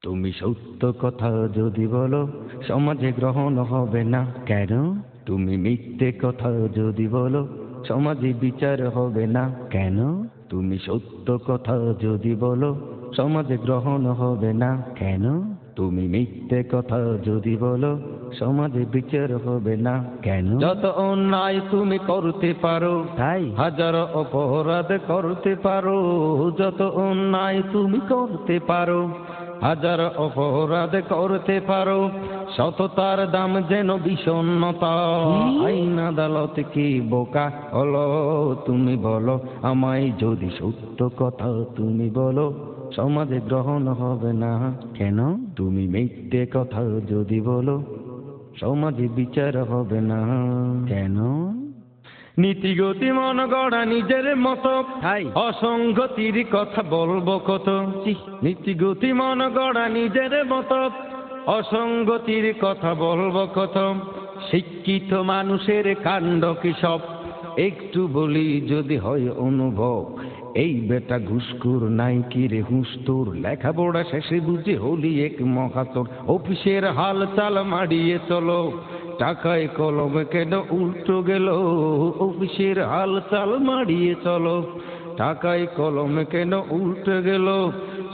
তুমি সত্য কথা যদি বলো সমাজে গ্রহণ হবে না কেন? তুমি মিথ্যে কথা যদি বলো সমাজে বিচার হবে না কেন? তুমি সত্য কথা যদি বলো সমাজে গ্রহণ হবে না কেন? তুমি মিথ্যে কথা যদি বলো সমাজে বিচার হবে না কেন? যত অন্যায় তুমি করতে পারো তাই হাজারো অপরাধ করতে পারো, যত অন্যায় তুমি করতে পারো হাজার অপরাধ করতে পারো, সততার দাম যেন বিষণ্ণতা। আইন আদালত কি বোকা হলো? তুমি বলো আমায় যদি সত্য কথা তুমি বলো সমাজে গ্রহণ হবে না কেন? তুমি মিথ্যে কথা যদি বলো সমাজে বিচার হবে না কেন? নীতিগতি মন গড়া নিজের মতো অসঙ্গতির কথা বলবো কত। নীতিগতি মন গড়া নিজের মতো অসঙ্গতির কথা বলবো কত। শিক্ষিত মানুষের কাণ্ড কি সব একটু বলি যদি হয় অনুভব। এই বেটা ঘুষখোর নাই কি রে হুঁশতোর, লেখাপড়া শেষে বুঝে হলি এক মহাতর। অফিসের হাল চাল মাড়িয়ে চলো, টাকায় কলমে কেন উল্টো গেল? অফিসের হাল চাল মাড়িয়ে চলো, টাকায় কলমে কেন উল্টো গেল?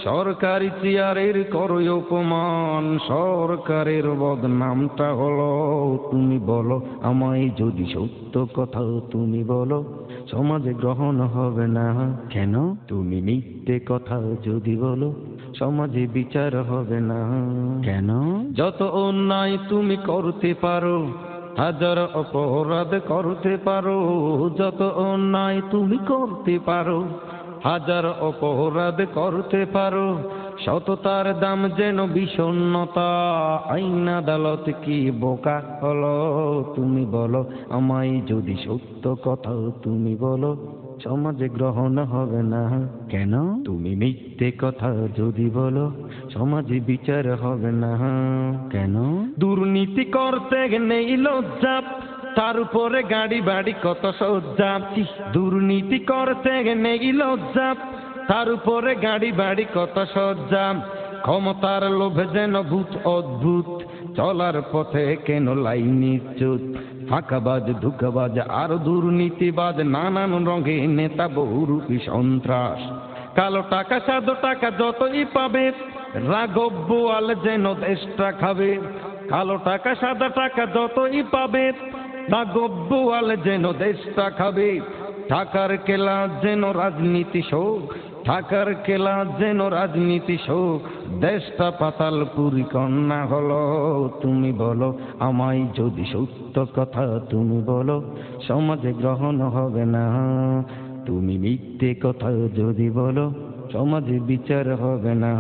সরকারি চেয়ারের করো অপমান, সরকারের বদনামটা হলো। তুমি বলো আমায় যদি সত্য কথা তুমি বলো সমাজে গ্রহণ হবে না কেন? তুমি মিথ্যে কথা যদি বলো সমাজে বিচার হবে না কেন? যত অন্যায় তুমি করতে পারো হাজার অপরাধ করতে পারো, যত অন্যায় তুমি করতে পারো হাজার অপরাধ করতে পারো, সততার দাম যেন বিষণ্ণতা। আইন আদালত কি বোকা হলো? তুমি বলো আমায় যদি সত্য কথা তুমি বলো সমাজে গ্রহণ হবে না কেন? তুমি মিথ্যে কথা যদি বলো সমাজে বিচার হবে না কেন? দুর্নীতি করতে নেই লজ্জা, তার উপরে গাড়ি বাড়ি কত সজ্জা। দুর্নীতি করতে নেই লজ্জা, তার উপরে গাড়ি বাড়ি কত সজ্জা। ক্ষমতার লোভে যেন ভূত অদ্ভুত, চলার পথে কেন লাইনি চুত। ফাঁকাবাজ ধোঁকাবাজ আর দুর্নীতিবাজ, নানান রঙে নেতা বহুরূপী সন্ত্রাস। কালো টাকা সাদো টাকা যতই পাবে, রাঘব বোয়াল যেন দেশটা খাবে। কালো টাকা সাদা টাকা যতই পাবে, রাঘব বোয়াল যেন দেশটা খাবে। টাকার খেলা যেন রাজনীতি শোক, টাকার খেলা যেন রাজনীতি শোক। দেশটা পাতালপুরি কন্যা হলো। তুমি বলো আমায় যদি সত্য কথা তুমি বলো সমাজে গ্রহণ হবে না। তুমি মিথ্যে কথা যদি বলো সমাজে বিচার হবে না।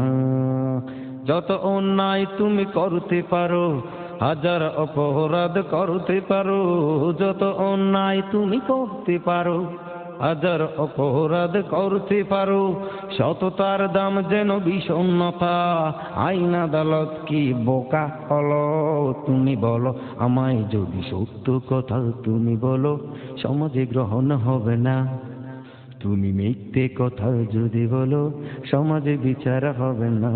যত অন্যায় তুমি করতে পারো হাজার অপরাধ করতে পারো, যত অন্যায় তুমি করতে পারো হাজার অপরাধ করতে পারো, সততার দাম যেন বিষণ্ণতা। আইন আদালত কি বোকা হলো? তুমি বলো আমায় যদি সত্য কথা তুমি বলো সমাজে গ্রহণ হবে না। তুমি মিথ্যে কথা যদি বলো সমাজে বিচার হবে না।